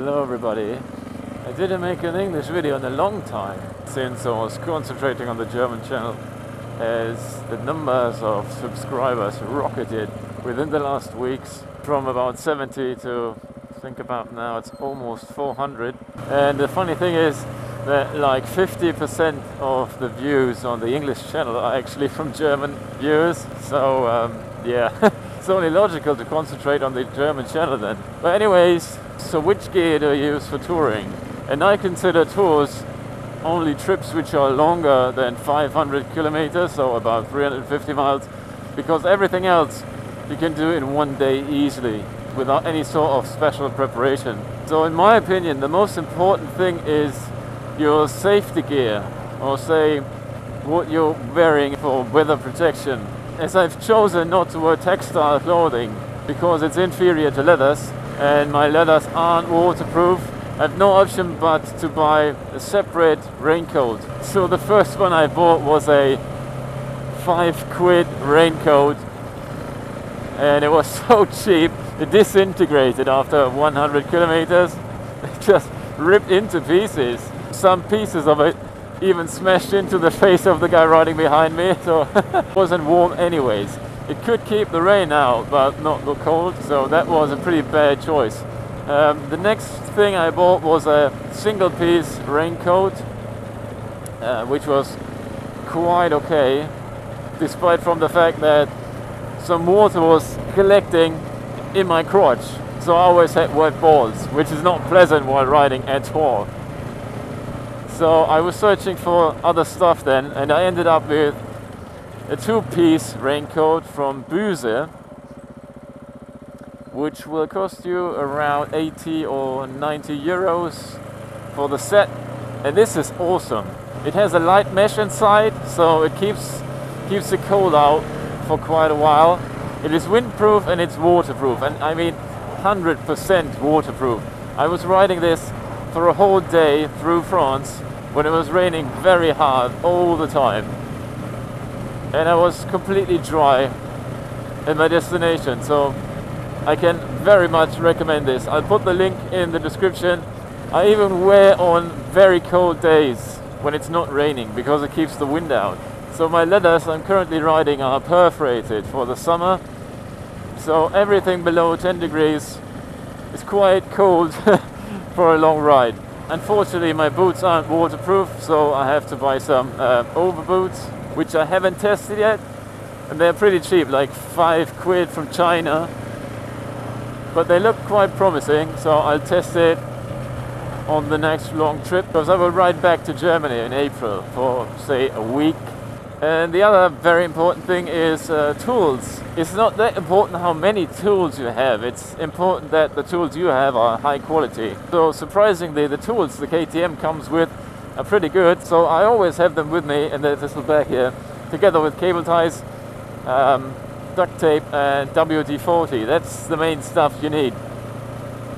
Hello everybody. I didn't make an English video in a long time since I was concentrating on the German channel, as the numbers of subscribers rocketed within the last weeks from about 70 to think about now it's almost 400. And the funny thing is that like 50% of the views on the English channel are actually from German viewers, so yeah. It's only logical to concentrate on the German channel then. But anyways, so which gear do I use for touring? And I consider tours only trips which are longer than 500 kilometers, so about 350 miles, because everything else you can do in one day easily without any sort of special preparation. So in my opinion, the most important thing is your safety gear, or say what you're wearing for weather protection. As I've chosen not to wear textile clothing because it's inferior to leathers and my leathers aren't waterproof, I have no option but to buy a separate raincoat. So the first one I bought was a £5 raincoat, and it was so cheap it disintegrated after 100 kilometers. It just ripped into pieces. Some pieces of it even smashed into the face of the guy riding behind me, so it wasn't warm anyways. It could keep the rain out but not the cold, so that was a pretty bad choice. The next thing I bought was a single piece raincoat, which was quite okay, despite from the fact that some water was collecting in my crotch, so I always had wet balls, which is not pleasant while riding at all. So I was searching for other stuff then, and I ended up with a two-piece raincoat from Buse, which will cost you around 80 or 90 euros for the set. And this is awesome. It has a light mesh inside, so it keeps the cold out for quite a while. It is windproof and it's waterproof, and I mean 100% waterproof. I was riding this for a whole day through France when it was raining very hard all the time, and I was completely dry at my destination, so I can very much recommend this. I'll put the link in the description. I even wear on very cold days when it's not raining because it keeps the wind out. So my leathers I'm currently riding are perforated for the summer, so everything below 10 degrees is quite cold for a long ride. Unfortunately, my boots aren't waterproof, so I have to buy some over boots, which I haven't tested yet, and they're pretty cheap, like £5 from China, but they look quite promising, so I'll test it on the next long trip, because I will ride back to Germany in April for, say, a week. And the other very important thing is tools. It's not that important how many tools you have, it's important that the tools you have are high quality. So surprisingly, the tools the KTM comes with are pretty good, so I always have them with me in this little bag here, together with cable ties, duct tape and WD-40. That's the main stuff you need.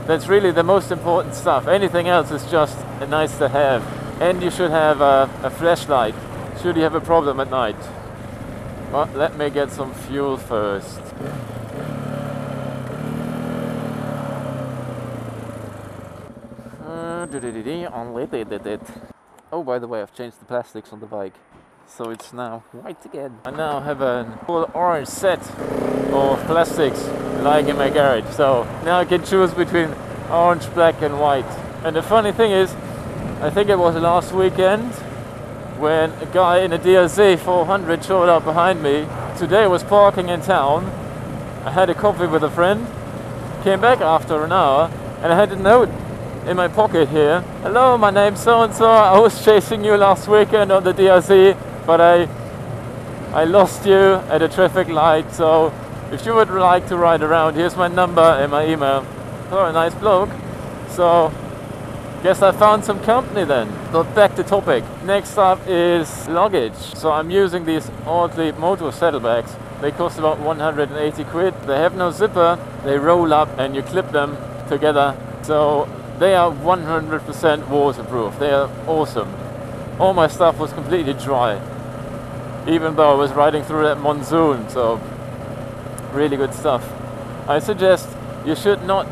That's really the most important stuff. Anything else is just nice to have. And you should have a flashlight should you have a problem at night. But let me get some fuel first. Oh, by the way, I've changed the plastics on the bike, so it's now white again. I now have a full orange set of plastics lying in my garage, so now I can choose between orange, black and white. And the funny thing is, I think it was last weekend when a guy in a DLC 400 showed up behind me. Today I was parking in town, I had a coffee with a friend, came back after an hour, and I had a note in my pocket here. Hello, my name's so-and-so, I was chasing you last weekend on the DLC, but I lost you at a traffic light, so if you would like to ride around, here's my number and my email. Oh, a nice bloke. So guess I found some company then. But back to topic. Next up is luggage. So I'm using these Oddly Moto saddlebags. They cost about 180 quid. They have no zipper. They roll up and you clip them together. So they are 100% waterproof. They are awesome. All my stuff was completely dry, even though I was riding through that monsoon. So really good stuff. I suggest you should not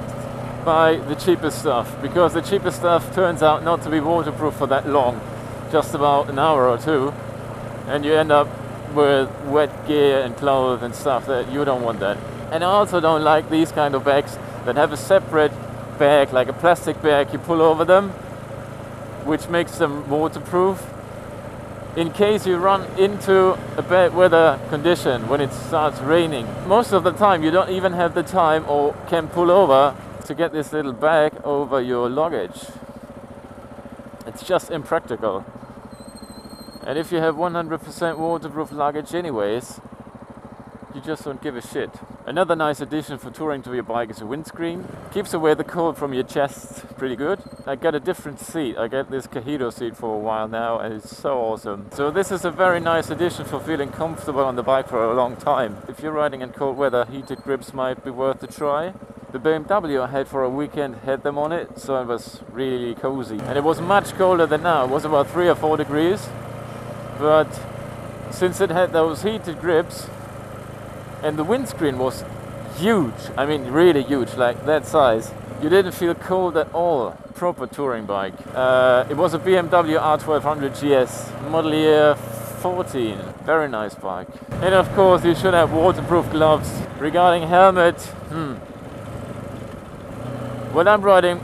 buy the cheapest stuff, because the cheapest stuff turns out not to be waterproof for that long, just about an hour or two, and you end up with wet gear and clothes and stuff that you don't want that. And I also don't like these kind of bags that have a separate bag, like a plastic bag you pull over them, which makes them waterproof. In case you run into a bad weather condition when it starts raining, most of the time you don't even have the time or can pull over to get this little bag over your luggage. It's just impractical. And if you have 100% waterproof luggage anyways, you just don't give a shit. Another nice addition for touring to your bike is a windscreen. Keeps away the cold from your chest pretty good. I got a different seat. I got this Cahido seat for a while now, and it's so awesome. So this is a very nice addition for feeling comfortable on the bike for a long time. If you're riding in cold weather, heated grips might be worth a try. The BMW I had for a weekend had them on it, so it was really cozy. And it was much colder than now. It was about 3 or 4 degrees. But since it had those heated grips, and the windscreen was huge, I mean really huge, like that size, you didn't feel cold at all. Proper touring bike. It was a BMW R1200 GS, model year 14. Very nice bike. And of course you should have waterproof gloves. Regarding helmet, well, I'm riding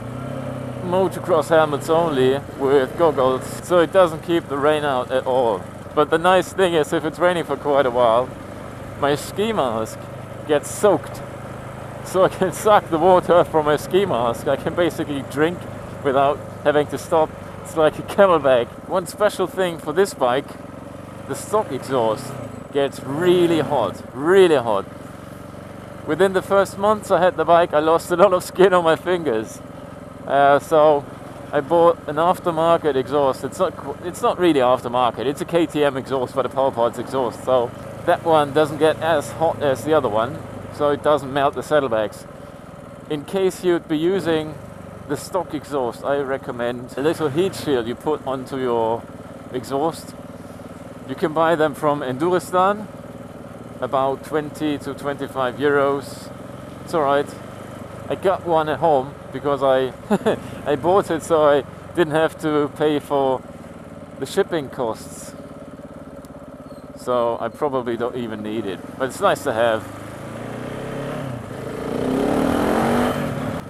motocross helmets only with goggles, so it doesn't keep the rain out at all. But the nice thing is, if it's raining for quite a while, my ski mask gets soaked, so I can suck the water from my ski mask. I can basically drink without having to stop. It's like a camelback. One special thing for this bike, the stock exhaust gets really hot, really hot. Within the first months I had the bike, I lost a lot of skin on my fingers. So I bought an aftermarket exhaust. It's not really aftermarket, it's a KTM exhaust, but a Power Parts exhaust. So that one doesn't get as hot as the other one, so it doesn't melt the saddlebags. In case you'd be using the stock exhaust, I recommend a little heat shield you put onto your exhaust. You can buy them from Enduristan, about 20 to 25 euros. It's alright. I got one at home because I I bought it so I didn't have to pay for the shipping costs. So I probably don't even need it, but it's nice to have.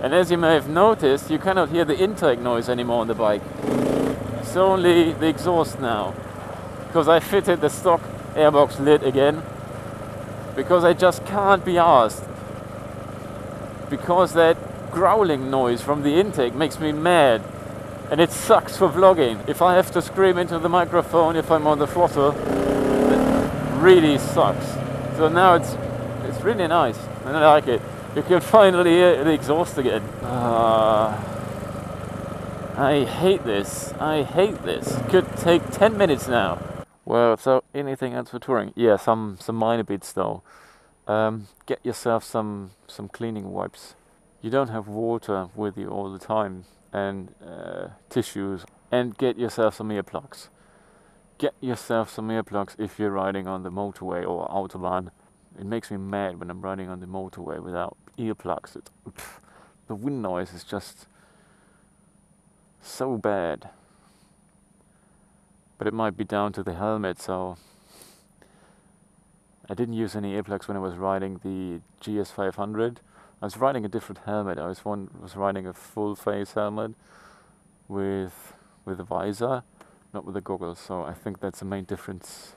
And as you may have noticed, you cannot hear the intake noise anymore on the bike. It's only the exhaust now, because I fitted the stock airbox lid again, because I just can't be arsed. Because that growling noise from the intake makes me mad, and it sucks for vlogging. If I have to scream into the microphone if I'm on the throttle, really sucks. So now it's really nice and I like it. You can finally hear the exhaust again. I hate this. I hate this. Could take 10 minutes now. Well, so anything else for touring? Yeah, some minor bits though. Get yourself some cleaning wipes. You don't have water with you all the time, and tissues, and get yourself some earplugs. Get yourself some earplugs if you're riding on the motorway or autobahn. It makes me mad when I'm riding on the motorway without earplugs. The wind noise is just so bad. But it might be down to the helmet, so I didn't use any earplugs when I was riding the GS500. I was riding a different helmet. I was riding a full face helmet with a visor, not with the goggles, so I think that's the main difference.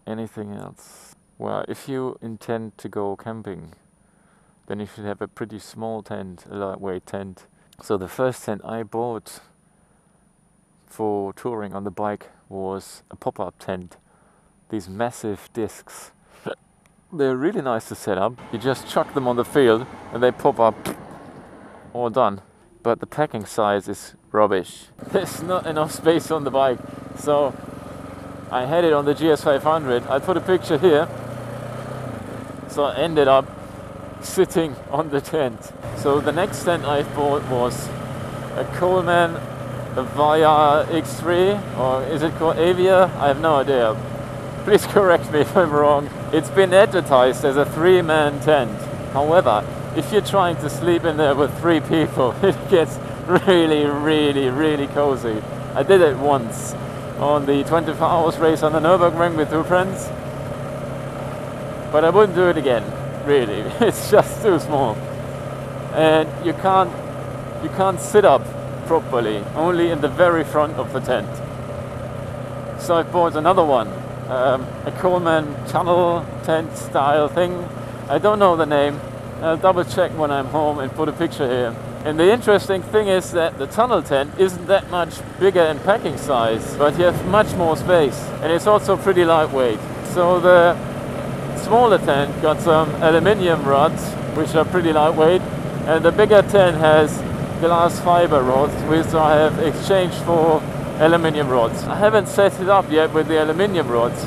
Anything else? Well, if you intend to go camping, then you should have a pretty small tent, a lightweight tent. So the first tent I bought for touring on the bike was a pop-up tent. These massive discs. They're really nice to set up. You just chuck them on the field and they pop up, all done. But the packing size is rubbish. There's not enough space on the bike. So I had it on the GS500. I put a picture here. So I ended up sitting on the tent. So the next tent I bought was a Coleman Avia X3, or is it called Avia? I have no idea. Please correct me if I'm wrong. It's been advertised as a 3-man tent. However, if you're trying to sleep in there with 3 people, it gets really, really, really cozy. I did it once on the 24 hours race on the Nürburgring with 2 friends, but I wouldn't do it again, really. It's just too small. And you can't sit up properly, only in the very front of the tent. So I bought another one, a Coleman tunnel tent style thing. I don't know the name. I'll double check when I'm home and put a picture here. And the interesting thing is that the tunnel tent isn't that much bigger in packing size, but you have much more space, and it's also pretty lightweight. So the smaller tent got some aluminium rods, which are pretty lightweight, and the bigger tent has glass fiber rods, which I have exchanged for aluminium rods. I haven't set it up yet with the aluminium rods.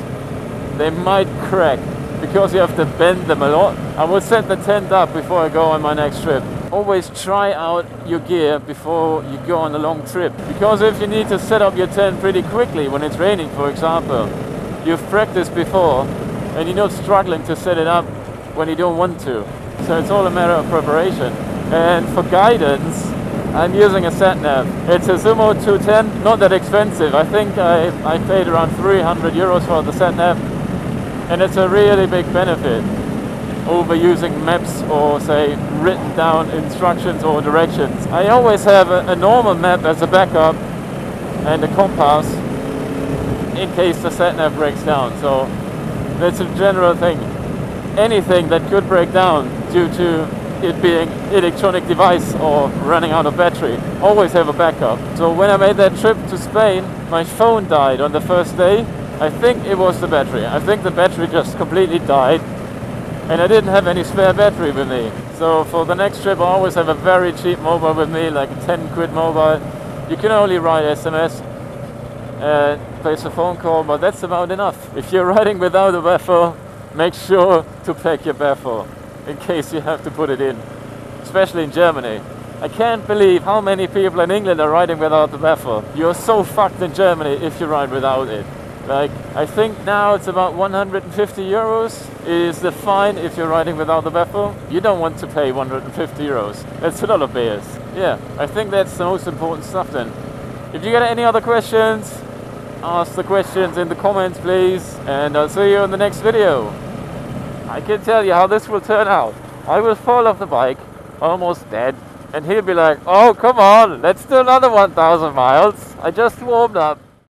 They might crack because you have to bend them a lot. I will set the tent up before I go on my next trip. Always try out your gear before you go on a long trip, because if you need to set up your tent pretty quickly when it's raining, for example, you've practiced before and you're not struggling to set it up when you don't want to. So it's all a matter of preparation. And for guidance, I'm using a sat-nav. It's a Sumo 210, not that expensive. I think I paid around 300 euros for the sat-nav, and it's a really big benefit over using maps or, say, written down instructions or directions. I always have a normal map as a backup and a compass in case the sat-nav breaks down. So that's a general thing. Anything that could break down due to it being electronic device or running out of battery, always have a backup. So when I made that trip to Spain, my phone died on the first day. I think it was the battery. I think the battery just completely died, and I didn't have any spare battery with me. So for the next trip I always have a very cheap mobile with me, like a 10 quid mobile. You can only write SMS and place a phone call, but that's about enough. If you're riding without a baffle, make sure to pack your baffle in case you have to put it in, especially in Germany. I can't believe how many people in England are riding without the baffle. You're so fucked in Germany if you ride without it. Like, I think now it's about 150 euros is the fine if you're riding without the baffle. You don't want to pay 150 euros. That's a lot of beers. Yeah, I think that's the most important stuff then. If you got any other questions, ask the questions in the comments, please. And I'll see you in the next video. I can tell you how this will turn out. I will fall off the bike, almost dead. And he'll be like, oh, come on, let's do another 1,000 miles. I just warmed up.